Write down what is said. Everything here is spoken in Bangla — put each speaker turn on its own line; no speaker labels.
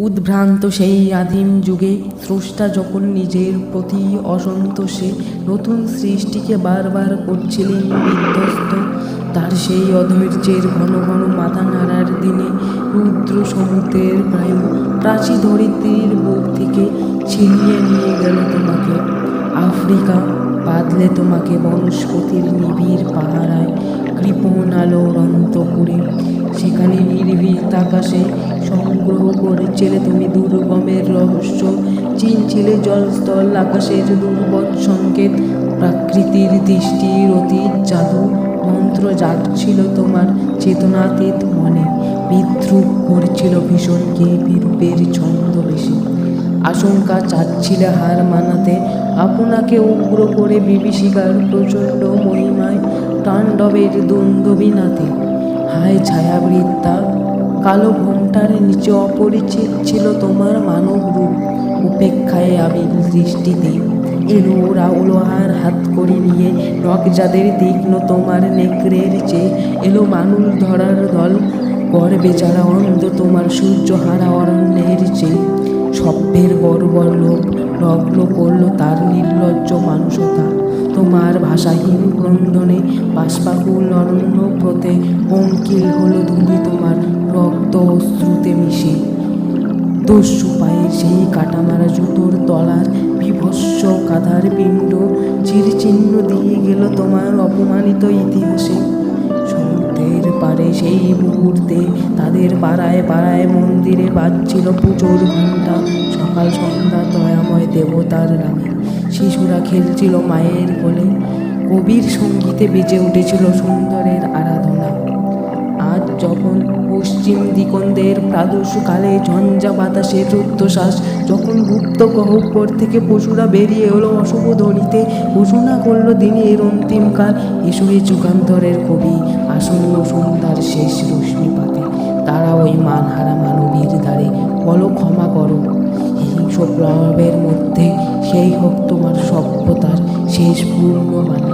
উদ্ভ্রান্ত সেই আদিম যুগে স্রষ্টা যখন নিজের প্রতি অসন্তোষে নতুন সৃষ্টিকে বারবার করছিলেন বিধ্বস্ত, তার সেই অধৈর্যের ঘন ঘন মাথা নাড়ার দিনে রুদ্র সমুদ্রের বায়ু প্রাচী ধরিত্রীর বুক থেকে ছিনিয়ে নিয়ে গেল তোমাকে। আফ্রিকা বাদলে তোমাকে বনস্পতির নিবিড় পাহারায় কৃপণ আলোর অন্তপুরে, সেখানে নির্ভীত আকাশে সংগ্রহ করেছিলে তুমি দুর্গমের রহস্য, চিনছিলে জলস্থল আকাশের দুর্বল সংকেত, প্রাকৃতির দৃষ্টির অতীত জাদু মন্ত্র জাগছিল তোমার চেতনাতীত মনে, বিদ্রুপ করছিল ভীষণকে বিরূপের ছন্দবেশে। আশঙ্কা চাচ্ছিলে হার মানাতে, আপনাকে উগ্র করে বিভীষিকার প্রচণ্ড মহিমায় তাণ্ডবের দ্বন্দ্ববিনাতে। হায় ছায়াবৃত্তা, কালো ঘোমটার নিচে অপরিচিত ছিল তোমার মানব রূপ, উপেক্ষায় আবির দৃষ্টিতে এলো রাউলোহার হাত করে নিয়ে নখ যাদের তীক্ষ্ণ তোমার নেকড়ের চেয়ে এলো মানুষ ধরার দল, গর্বে যারা অন্ধ তোমার সূর্যহারা অরণ্যের চেয়ে। সভ্যের বর্বর লোভ লগ্ন করল তার নির্লজ্জ মানুষতা, তোমার ভাষাহীন ক্রন্দনে বাষ্পাকুল অরণ্য প্রতে পঙ্কিল হলো ধুলি তোমার রক্ত অশ্রুতে মিশে। দস্যু পায়ে সেই কাটামারা জুতোর তলার বিভৎস কাঁধার পিণ্ড চিরচিহ্ন দিয়ে গেল তোমার অপমানিত ইতিহাসে। সমুদ্রের পারে সেই মুহূর্তে তাদের পাড়ায় পাড়ায় মন্দিরে বাজছিল পুজোর ঘণ্টা, সকাল সন্ধ্যা দয়াময় দেবতার নামে শিশুরা খেলছিল মায়ের কোলে, কবির সঙ্গীতে বেজে উঠেছিল সুন্দরের আরাধনা। আজ যখন পশ্চিম দিগন্তের প্রাদোষকালে ঝঞ্ঝা বাতাসের রুদ্ধশ্বাস, যখন গুপ্ত গহ্বর থেকে পশুরা বেরিয়ে এলো অশুভ ধ্বনিতে, ঘোষণা করল দিনের অন্তিমকাল, এসো এ যুগান্তরের কবি আসন্ন সন্ধ্যার শেষ রশ্মিপাতে, তারা ওই মানহারা মানবীর দ্বারে বলো ক্ষমা করো। হিংস্র প্লবের মধ্যে সেই হোক তোমার সভ্যতার শেষ পূর্ণ মানে।